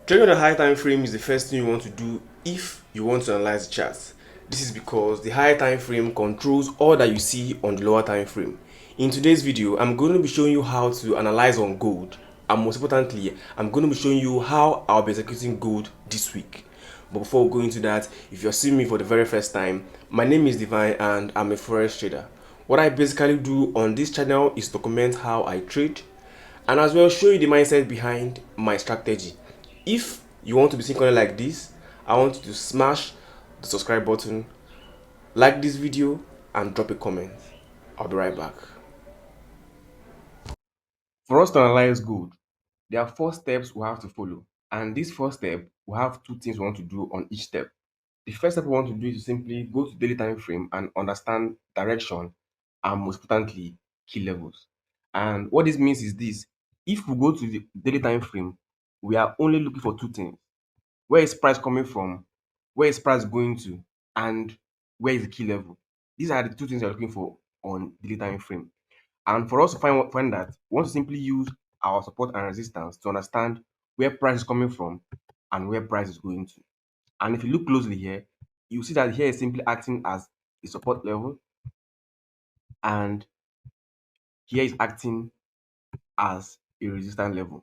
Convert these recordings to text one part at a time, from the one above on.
Trading on a high time frame is the first thing you want to do if you want to analyze the charts. This is because the higher time frame controls all that you see on the lower time frame. In today's video, I'm going to be showing you how to analyze on gold, and most importantly, I'm going to be showing you how I'll be executing gold this week. But before we go into that, if you're seeing me for the very first time, my name is Divine and I'm a forex trader. What I basically do on this channel is document how I trade and as well show you the mindset behind my strategy. If you want to be seeing content like this, I want you to smash the subscribe button, like this video, and drop a comment. I'll be right back. For us to analyze gold, there are 4 steps we have to follow. And this first step, we have 2 things we want to do on each step. The first step we want to do is to simply go to daily time frame and understand direction and most importantly, key levels. And what this means is this: if we go to the daily time frame, we are only looking for 2 things. Where is price coming from? Where is price going to? And where is the key level? These are the 2 things you're looking for on daily time frame. And for us to find that, we want to simply use our support and resistance to understand where price is coming from and where price is going to. And if you look closely here, you see that here is simply acting as a support level, and here is acting as a resistance level.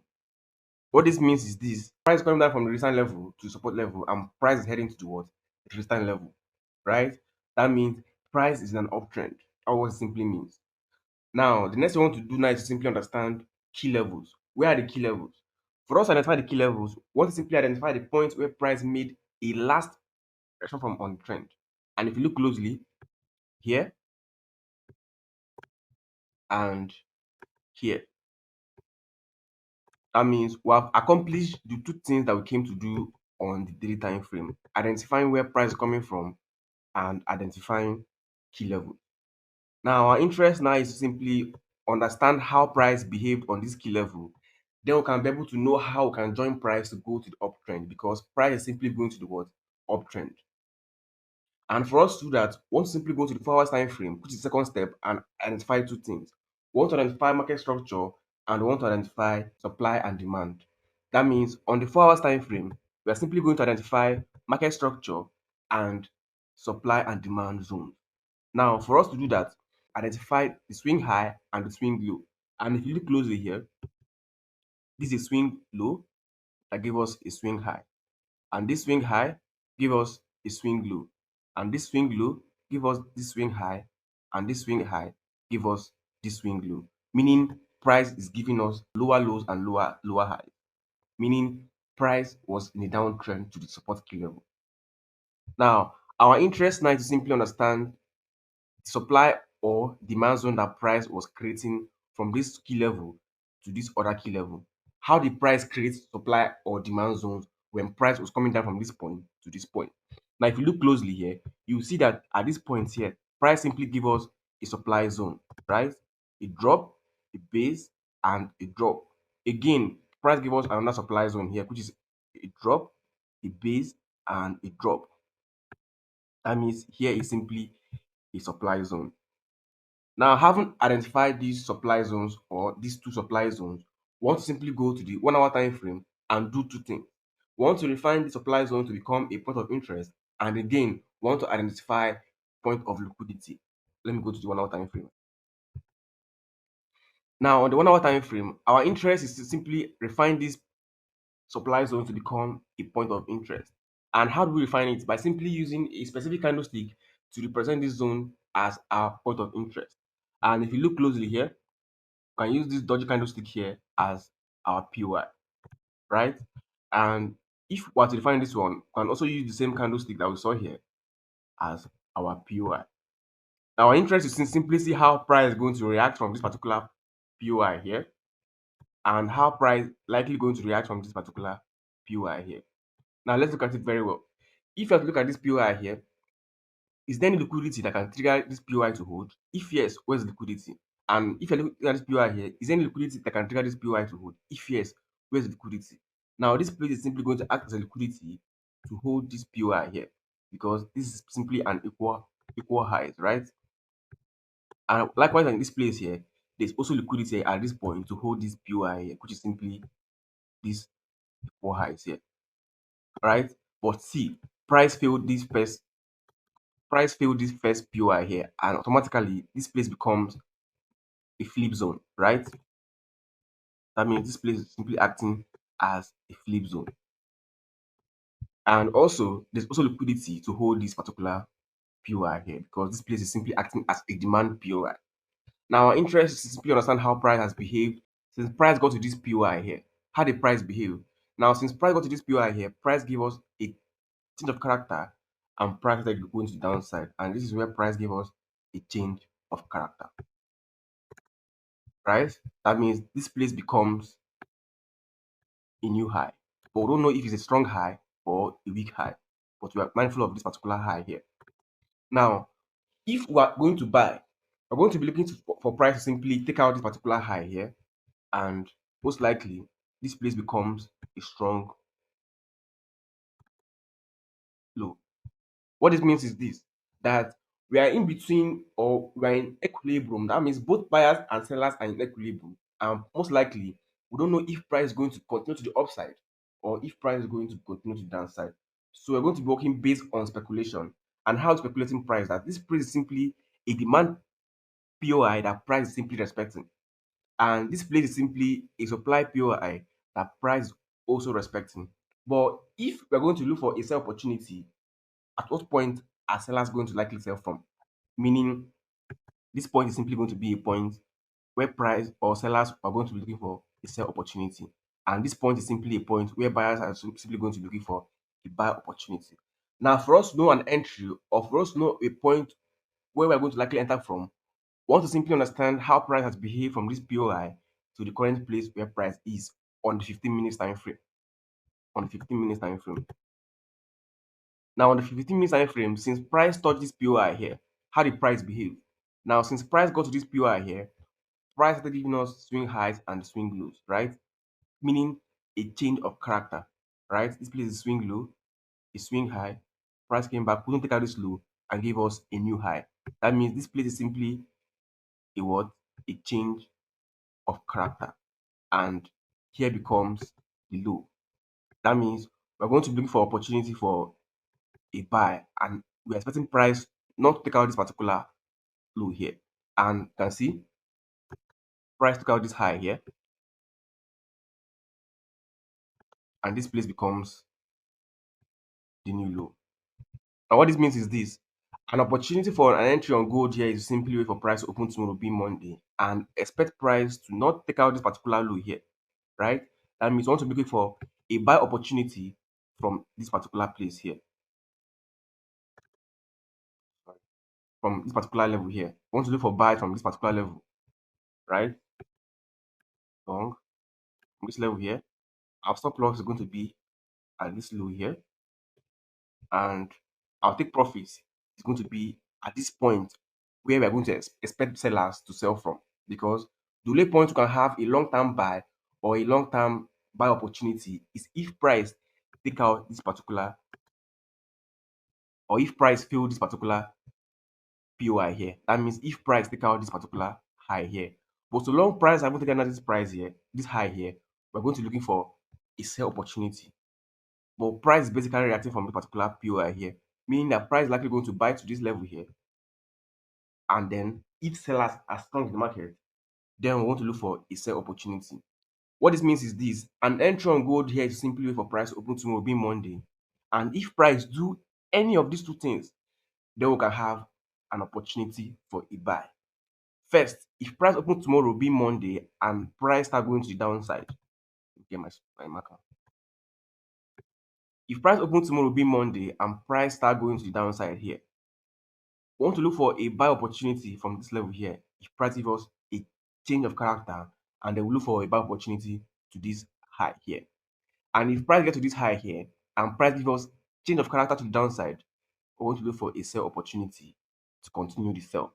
What this means is this: price coming down from the resistance level to support level, and price is heading to the what? The resistance level, right? That means price is in an uptrend. That's what it simply means. Now, the next thing we want to do now is to simply understand key levels. Where are the key levels? For us to identify the key levels, we want to simply identify the point where price made a last correction from on trend. And if you look closely here and here, that means we have accomplished the 2 things that we came to do on the daily time frame: identifying where price is coming from and identifying key level. Now, our interest now is to simply understand how price behaved on this key level. Then we can be able to know how we can join price to go to the uptrend, because price is simply going to the what? Uptrend. And for us to do that, we want to simply go to the 4 hours time frame, which is the second step, and identify 2 things. We want to identify market structure and we want to identify supply and demand. That means on the 4 hours time frame, we are simply going to identify market structure and supply and demand zones. Now, for us to do that, identify the swing high and the swing low. And if you look closely here, this is a swing low that gave us a swing high. And this swing high give us a swing low. And this swing low give us this swing high. And this swing high give us this swing low. Meaning price is giving us lower lows and lower highs. Meaning price was in a downtrend to the support key level. Now, our interest now is to simply understand supply or demand zone that price was creating from this key level to this other key level. How did price create supply or demand zones when price was coming down from this point to this point? Now, if you look closely here, you see that at this point here, price simply give us a supply zone, right? A drop, a base, and a drop. Again, price give us another supply zone here, which is a drop, a base, and a drop. That means here is simply a supply zone. Now, having identified these supply zones or these 2 supply zones, we want to simply go to the 1 hour time frame and do 2 things. We want to refine the supply zone to become a point of interest, and again, we want to identify point of liquidity. Let me go to the 1 hour time frame. Now, on the 1 hour time frame, our interest is to simply refine this supply zone to become a point of interest. And how do we refine it? By simply using a specific candlestick to represent this zone as our point of interest. And if you look closely here, we can use this dodgy candlestick here as our PY, right? And if we are to define this one, we can also use the same candlestick that we saw here as our PY. Now, our interest is to simply see how price is going to react from this particular PY here, and how price likely going to react from this particular PY here. Now, let's look at it very well. If you have to look at this PY here, is there any liquidity that can trigger this PY to hold? If yes, where's the liquidity? And if you're looking at this PY here, is there any liquidity that can trigger this PY to hold? If yes, where's the liquidity? Now, this place is simply going to act as a liquidity to hold this PY here, because this is simply an equal highs, right? And likewise, in this place here, there's also liquidity at this point to hold this PY here, which is simply this equal highs here. right? But see, price failed this first price failed this first POI here, and automatically this place becomes a flip zone, right? That means this place is simply acting as a flip zone. And also, there's also liquidity to hold this particular POI here because this place is simply acting as a demand POI. Now, our interest is to simply understand how price has behaved since price got to this POI here. How did price behave? Now, since price got to this POI here, price gave us a change of character and price started going to the downside. And this is where price gave us a change of character, right? That means this place becomes a new high. But we don't know if it's a strong high or a weak high. But we are mindful of this particular high here. Now, if we are going to buy, we're going to be looking for price to simply take out this particular high here, and most likely this place becomes a strong low. What this means is this, that we are in between or we are in equilibrium. That means both buyers and sellers are in equilibrium. And most likely, we don't know if price is going to continue to the upside or if price is going to continue to the downside. So we're going to be working based on speculation and how speculating price that this price is simply a demand POI that price is simply respecting. And this place is simply a supply POI that price is also respecting. But if we're going to look for a sell opportunity, at what point are sellers going to likely sell from? Meaning, this point is simply going to be a point where price or sellers are going to be looking for a sell opportunity. And this point is simply a point where buyers are simply going to be looking for a buy opportunity. Now, for us to know an entry or for us to know a point where we're going to likely enter from, we want to simply understand how price has behaved from this POI to the current place where price is on the 15 minutes time frame. On the 15 minutes time frame. Now on the 15 minutes time frame, since price touched this POI here, how did price behave? Now since price got to this POI here, price started giving us swing highs and swing lows, right? Meaning a change of character, right? This place is swing low, a swing high, price came back, couldn't take out this low and gave us a new high. That means this place is simply a what? A change of character. And here becomes the low. That means we're going to be looking for opportunity for a buy and we're expecting price not to take out this particular low here. And you can see price took out this high here and this place becomes the new low. Now what this means is this: an opportunity for an entry on gold here is simply wait for price to open tomorrow being Monday and expect price to not take out this particular low here, right? That means you want to be looking for a buy opportunity from this particular place here, from this particular level here. You want to look for buy from this particular level, right? Long from this level here. Our stop loss is going to be at this low here, and our take profits is going to be at this point where we are going to expect sellers to sell from, because the only point you can have a long-term buy or a long-term buy opportunity is if price take out this particular or if price fill this particular POI here. That means if price take out this particular high here. But so long price haven't taken out this price here, this high here, we're going to be looking for a sell opportunity. But price is basically reacting from the particular POI here, meaning that price is likely going to buy to this level here. And then if sellers are strong in the market, then we want to look for a sell opportunity. What this means is this: an entry on gold here is simply wait for price to open tomorrow being Monday. And if price do any of these two things, then we can have an opportunity for a buy. First, if price open tomorrow being Monday and price start going to the downside, get my marker. If price open tomorrow being Monday and price start going to the downside here, we want to look for a buy opportunity from this level here. If price gives us a change of character, and then we look for a buy opportunity to this high here. And if price get to this high here and price gives us change of character to the downside, we want to look for a sell opportunity to continue the sell,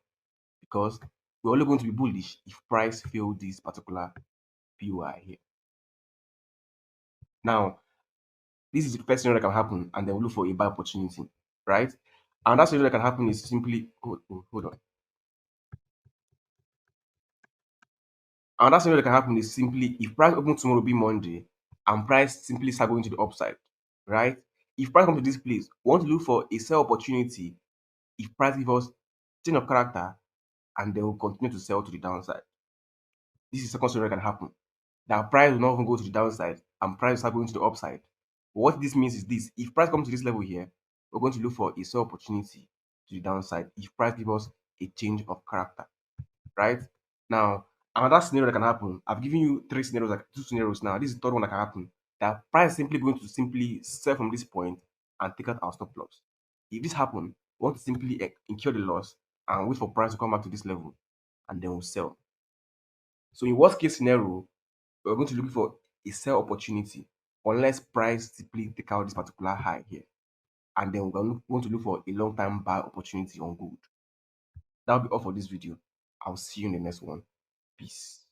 because we're only going to be bullish if price fail this particular POI here. Now, this is the first scenario that can happen, and then we look for a buy opportunity, right? And that scenario that can happen is simply hold on. And that scenario that can happen is simply if price open tomorrow be Monday and price simply start going to the upside, right? If price comes to this place, we want to look for a sell opportunity if price gives us change of character and they will continue to sell to the downside. This is the second scenario that can happen. That price will not even go to the downside and price will start going to the upside. What this means is this: if price comes to this level here, we're going to look for a sell opportunity to the downside if price gives us a change of character, right? Now, another scenario that can happen, I've given you three scenarios, like two scenarios now. This is the third one that can happen. That price is simply going to simply sell from this point and take out our stop loss. If this happens, we want to simply incur the loss and wait for price to come back to this level and then we'll sell. So in worst case scenario, we're going to look for a sell opportunity unless price simply take out this particular high here. And then we're going to look for a long-term buy opportunity on gold. That'll be all for this video. I'll see you in the next one. Peace.